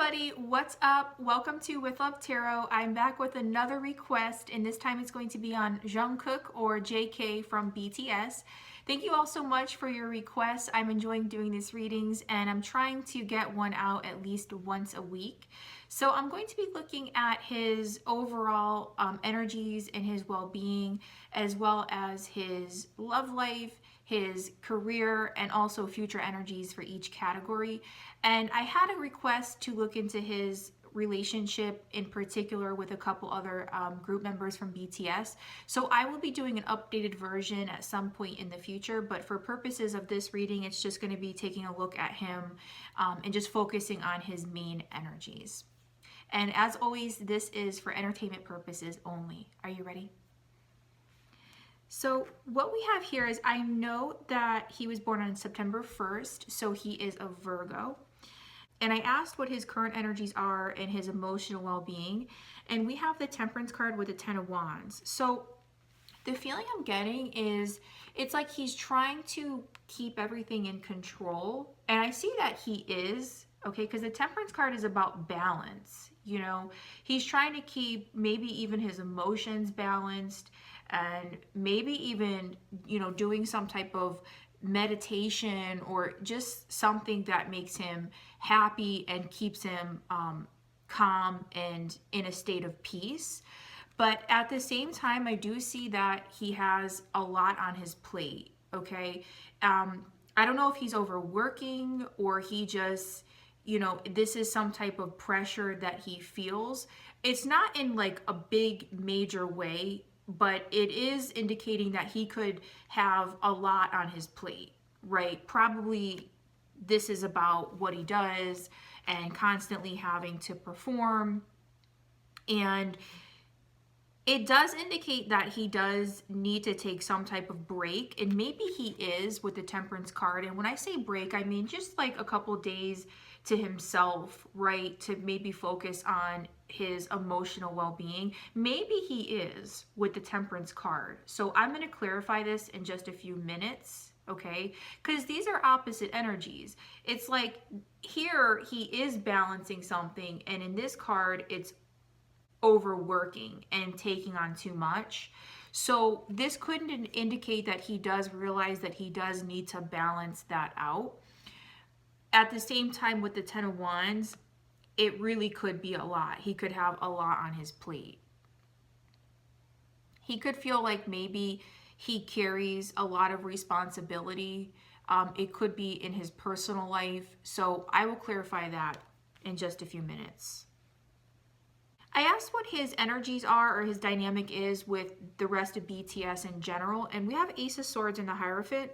everybody, what's up? Welcome to With Love Tarot. I'm back with another request, and this time it's going to be on Jungkook or JK from BTS. Thank you all so much for your requests. I'm enjoying doing these readings, and I'm trying to get one out at least once a week. So I'm going to be looking at his overall energies and his well-being, as well as his love life, his career, and also future energies for each category. And I had a request to look into his relationship in particular with a couple other group members from BTS. So I will be doing an updated version at some point in the future, but for purposes of this reading, it's just going to be taking a look at him and just focusing on his main energies. And as always, this is for entertainment purposes only. Are you ready? So what we have here is, I know that he was born on September 1st, so he is a Virgo. And I asked what his current energies are and his emotional well-being. And we have the Temperance card with the Ten of Wands. So the feeling I'm getting is it's like he's trying to keep everything in control. And I see that he is, okay, because the Temperance card is about balance. You know, he's trying to keep maybe even his emotions balanced, and maybe even, you know, doing some type of meditation or just something that makes him happy and keeps him calm and in a state of peace. But at the same time, I do see that he has a lot on his plate, okay? I don't know if he's overworking or he just, you know, this is some type of pressure that he feels. It's not in like a big major way, but it is indicating that he could have a lot on his plate, right? Probably this is about what he does and constantly having to perform. And it does indicate that he does need to take some type of break, and maybe he is with the Temperance card. And when I say break, I mean just like a couple days to himself, right? To maybe focus on his emotional well-being. Maybe he is with the Temperance card. So I'm going to clarify this in just a few minutes, okay? Because these are opposite energies. It's like here he is balancing something, and in this card it's overworking and taking on too much. So this could indicate that he does realize that he does need to balance that out. At the same time, with the Ten of Wands, it really could be a lot. He could have a lot on his plate. He could feel like maybe he carries a lot of responsibility. It could be in his personal life. So I will clarify that in just a few minutes. I asked what his energies are or his dynamic is with the rest of BTS in general. And we have Ace of Swords and the Hierophant.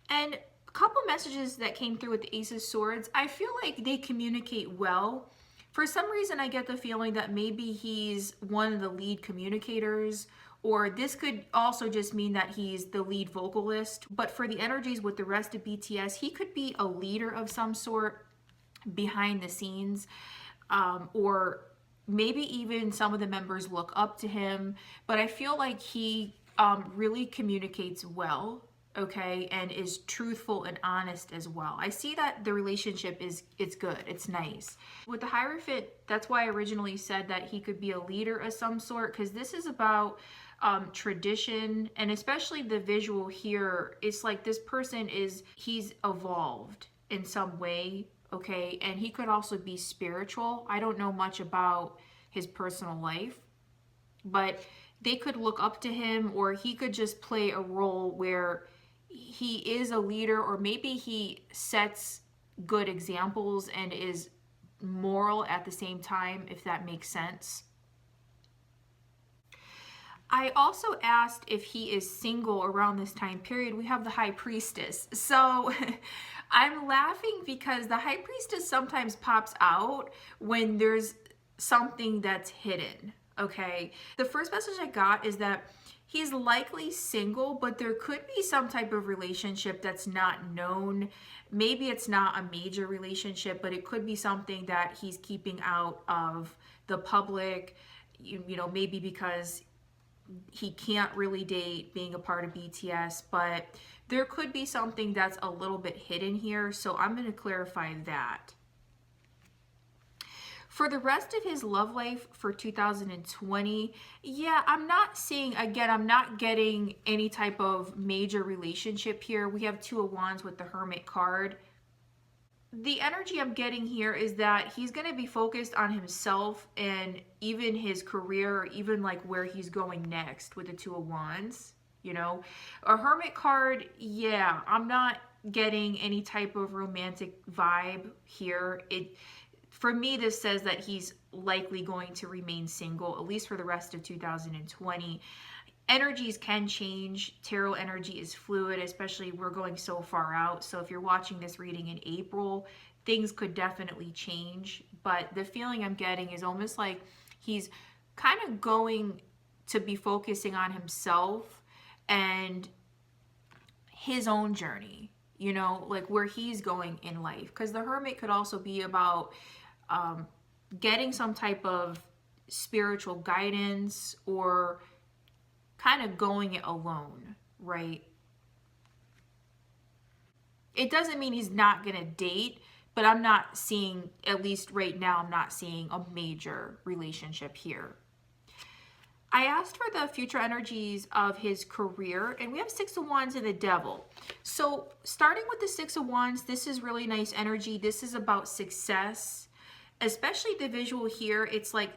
And couple messages that came through with the Ace of Swords. I feel like they communicate well. For some reason, I get the feeling that maybe he's one of the lead communicators, or this could also just mean that he's the lead vocalist. But for the energies with the rest of BTS, he could be a leader of some sort behind the scenes, or maybe even some of the members look up to him. But I feel like he really communicates well, okay, and is truthful and honest as well. I see that the relationship it's good, it's nice. With the Hierophant, that's why I originally said that he could be a leader of some sort, because this is about tradition, and especially the visual here, it's like this person he's evolved in some way, okay, and he could also be spiritual. I don't know much about his personal life, but they could look up to him, or he could just play a role where he is a leader, or maybe he sets good examples and is moral at the same time, if that makes sense. I also asked if he is single around this time period. We have the High Priestess. So I'm laughing because the High Priestess sometimes pops out when there's something that's hidden, okay? The first message I got is that he's likely single, but there could be some type of relationship that's not known. Maybe it's not a major relationship, but it could be something that he's keeping out of the public, you know, maybe because he can't really date being a part of BTS, but there could be something that's a little bit hidden here. So I'm going to clarify that. For the rest of his love life for 2020, yeah, I'm not seeing, again, I'm not getting any type of major relationship here. We have Two of Wands with the Hermit card. The energy I'm getting here is that he's going to be focused on himself and even his career, or even like where he's going next with the Two of Wands. You know, a Hermit card, yeah, I'm not getting any type of romantic vibe here. For me, this says that he's likely going to remain single, at least for the rest of 2020. Energies can change. Tarot energy is fluid, especially we're going so far out. So if you're watching this reading in April, things could definitely change. But the feeling I'm getting is almost like he's kind of going to be focusing on himself and his own journey, you know, like where he's going in life. Because the Hermit could also be about getting some type of spiritual guidance or kind of going it alone, right? It doesn't mean he's not going to date, but I'm not seeing, at least right now, I'm not seeing a major relationship here. I asked for the future energies of his career, and we have Six of Wands and the Devil. So starting with the Six of Wands, this is really nice energy. This is about success, especially the visual here. It's like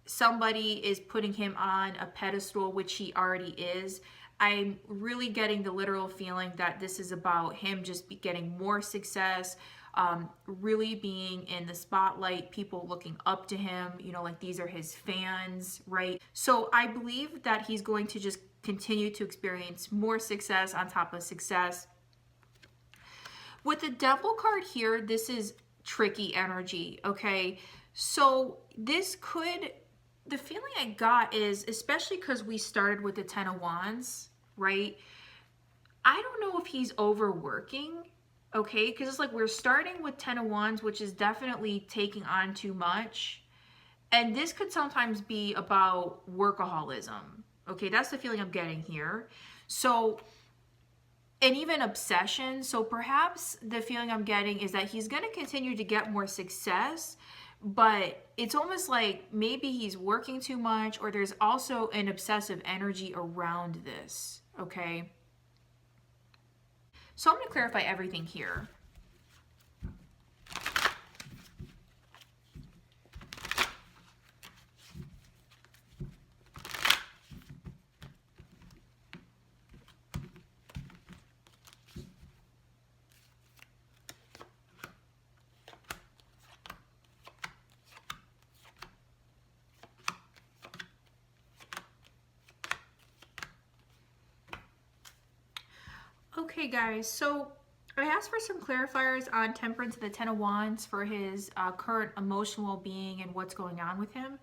somebody is putting him on a pedestal, which he already is. I'm really getting the literal feeling that this is about him just getting more success, really being in the spotlight, people looking up to him, you know, like these are his fans, right? So I believe that he's going to just continue to experience more success on top of success. With the Devil card here, this is tricky energy, okay? So this could, the feeling I got is, especially because we started with the Ten of Wands, right? I don't know if he's overworking, okay? Because it's like we're starting with Ten of Wands, which is definitely taking on too much. And this could sometimes be about workaholism, okay? That's the feeling I'm getting here. So, and even obsession. So perhaps the feeling I'm getting is that he's going to continue to get more success, but it's almost like maybe he's working too much, or there's also an obsessive energy around this, okay? So I'm going to clarify everything here. Okay, guys, so I asked for some clarifiers on Temperance and the Ten of Wands for his current emotional well-being and what's going on with him.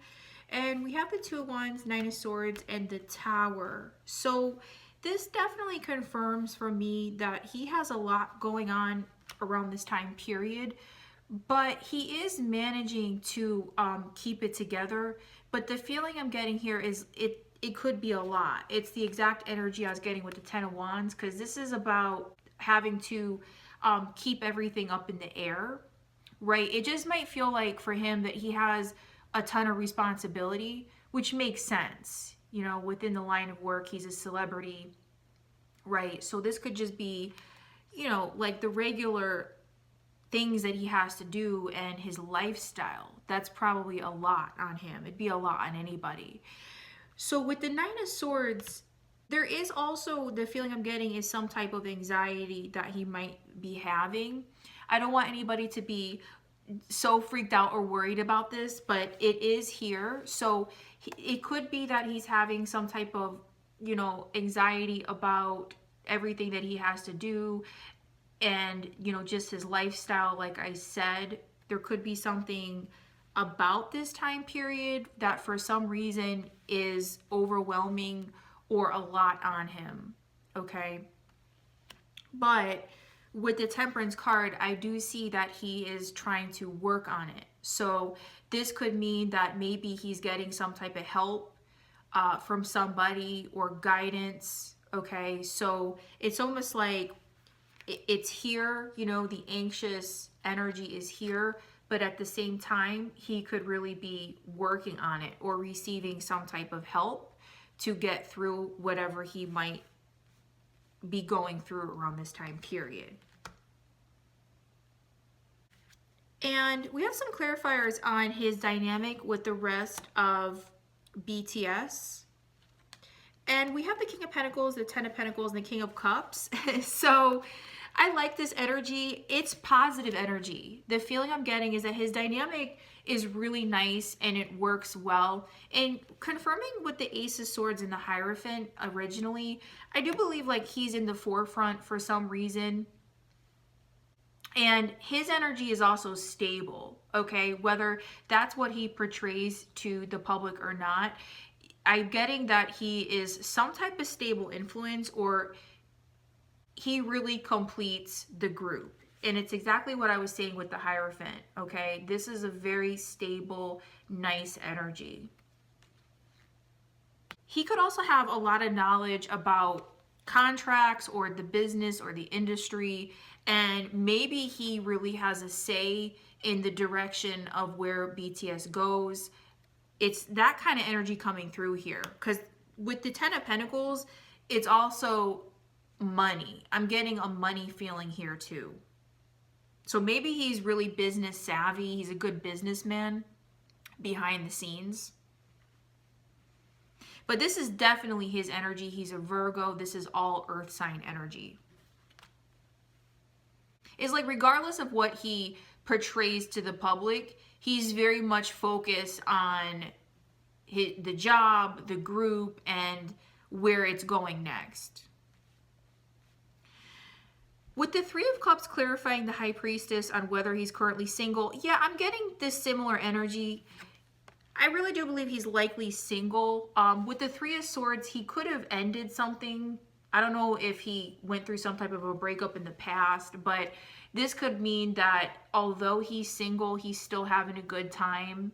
And we have the Two of Wands, Nine of Swords, and the Tower. So this definitely confirms for me that he has a lot going on around this time period, but he is managing to keep it together. But the feeling I'm getting here is it could be a lot. It's the exact energy I was getting with the Ten of Wands, because this is about having to keep everything up in the air, right? It just might feel like for him that he has a ton of responsibility, which makes sense. You know, within the line of work, he's a celebrity, right? So this could just be, you know, like the regular things that he has to do and his lifestyle. That's probably a lot on him. It'd be a lot on anybody. So with the Nine of Swords, there is also the feeling I'm getting is some type of anxiety that he might be having. I don't want anybody to be so freaked out or worried about this, but it is here. So it could be that he's having some type of, you know, anxiety about everything that he has to do and, you know, just his lifestyle. Like I said, there could be something about this time period that for some reason is overwhelming or a lot on him, okay? But with the Temperance card, I do see that he is trying to work on it. So this could mean that maybe he's getting some type of help from somebody or guidance, okay? So it's almost like it's here, you know, the anxious energy is here, but at the same time, he could really be working on it or receiving some type of help to get through whatever he might be going through around this time period. And we have some clarifiers on his dynamic with the rest of BTS. And we have the King of Pentacles, the Ten of Pentacles, and the King of Cups. So I like this energy. It's positive energy. The feeling I'm getting is that his dynamic is really nice and it works well. And confirming with the Ace of Swords and the Hierophant originally, I do believe like he's in the forefront for some reason. And his energy is also stable, okay? Whether that's what he portrays to the public or not, I'm getting that he is some type of stable influence, or he really completes the group. And it's exactly what I was saying with the Hierophant, okay? This is a very stable, nice energy. He could also have a lot of knowledge about contracts or the business or the industry, and maybe he really has a say in the direction of where BTS goes. It's that kind of energy coming through here, because with the Ten of Pentacles, it's also money. I'm getting a money feeling here too. So maybe he's really business savvy. He's a good businessman behind the scenes. But this is definitely his energy. He's a Virgo. This is all earth sign energy. It's like regardless of what he portrays to the public, he's very much focused on the job, the group, and where it's going next. With the Three of Cups clarifying the High Priestess on whether he's currently single, yeah, I'm getting this similar energy. I really do believe he's likely single. With the Three of Swords, he could have ended something. I don't know if he went through some type of a breakup in the past, but this could mean that although he's single, he's still having a good time.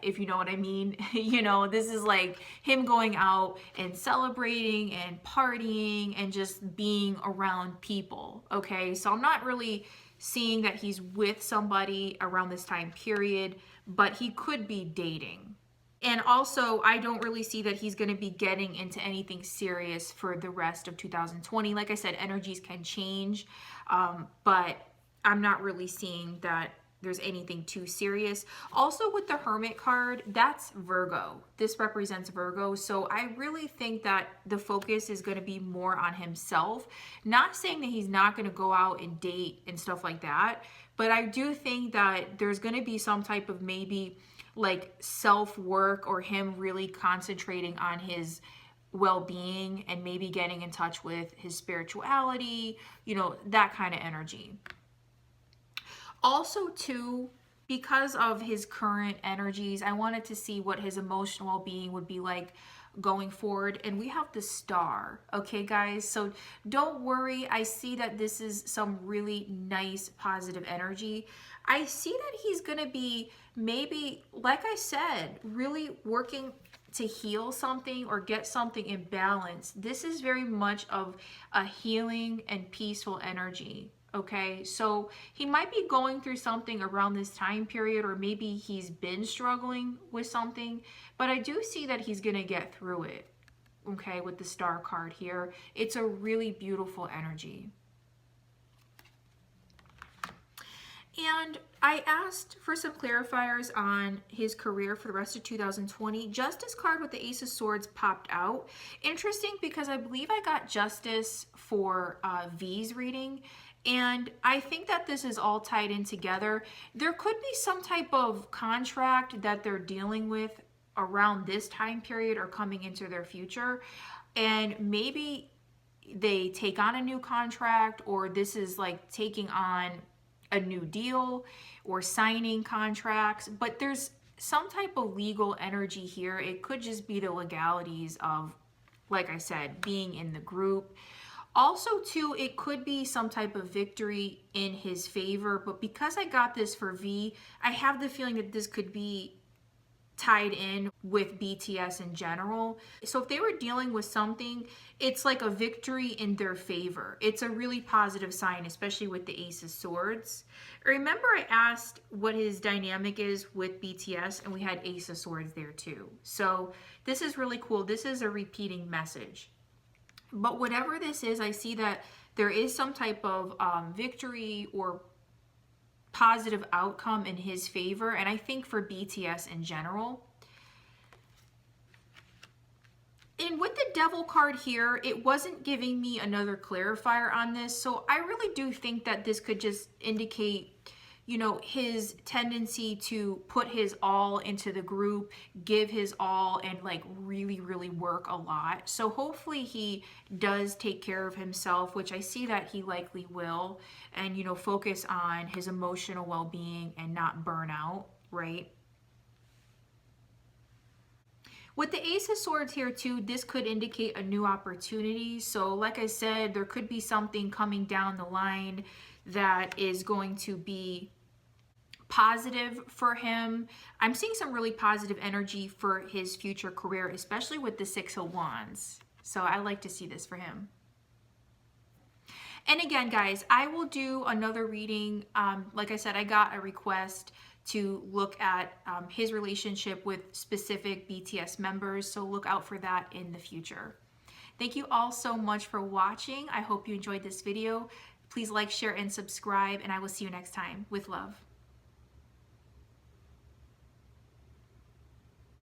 If you know what I mean. You know, this is like him going out and celebrating and partying and just being around people, okay? So I'm not really seeing that he's with somebody around this time period, but he could be dating. And also, I don't really see that he's going to be getting into anything serious for the rest of 2020. Like I said, energies can change, but I'm not really seeing that there's anything too serious. Also with the Hermit card, that's Virgo. This represents Virgo. So I really think that the focus is going to be more on himself. Not saying that he's not going to go out and date and stuff like that, but I do think that there's going to be some type of maybe like self-work or him really concentrating on his well-being and maybe getting in touch with his spirituality, you know, that kind of energy. Also, too, because of his current energies, I wanted to see what his emotional well-being would be like going forward. And we have the Star, okay, guys? So don't worry. I see that this is some really nice, positive energy. I see that he's going to be maybe, like I said, really working to heal something or get something in balance. This is very much of a healing and peaceful energy. Okay, so he might be going through something around this time period, or maybe he's been struggling with something, but I do see that he's going to get through it, okay, with the Star card here. It's a really beautiful energy. And I asked for some clarifiers on his career for the rest of 2020. Justice card with the Ace of Swords popped out. Interesting, because I believe I got Justice for V's reading. And I think that this is all tied in together. There could be some type of contract that they're dealing with around this time period or coming into their future. And maybe they take on a new contract, or this is like taking on a new deal or signing contracts. But there's some type of legal energy here. It could just be the legalities of, like I said, being in the group. Also, too, it could be some type of victory in his favor, but because I got this for V, I have the feeling that this could be tied in with BTS in general. So if they were dealing with something, it's like a victory in their favor. It's a really positive sign, especially with the Ace of Swords. Remember I asked what his dynamic is with BTS, and we had Ace of Swords there too. So this is really cool. This is a repeating message. But whatever this is, I see that there is some type of victory or positive outcome in his favor, and I think for BTS in general. And with the Devil card here, it wasn't giving me another clarifier on this, so I really do think that this could just indicate, you know, his tendency to put his all into the group, give his all, and like really, really work a lot. So hopefully he does take care of himself, which I see that he likely will, and, you know, focus on his emotional well-being and not burn out, right? With the Ace of Swords here too, this could indicate a new opportunity. So like I said, there could be something coming down the line that is going to be positive for him. I'm seeing some really positive energy for his future career, especially with the Six of Wands. So I like to see this for him. And again, guys, I will do another reading. Like I said, I got a request to look at his relationship with specific BTS members, so look out for that in the future. Thank you all so much for watching. I hope you enjoyed this video. Please like, share, and subscribe, and I will see you next time. With love.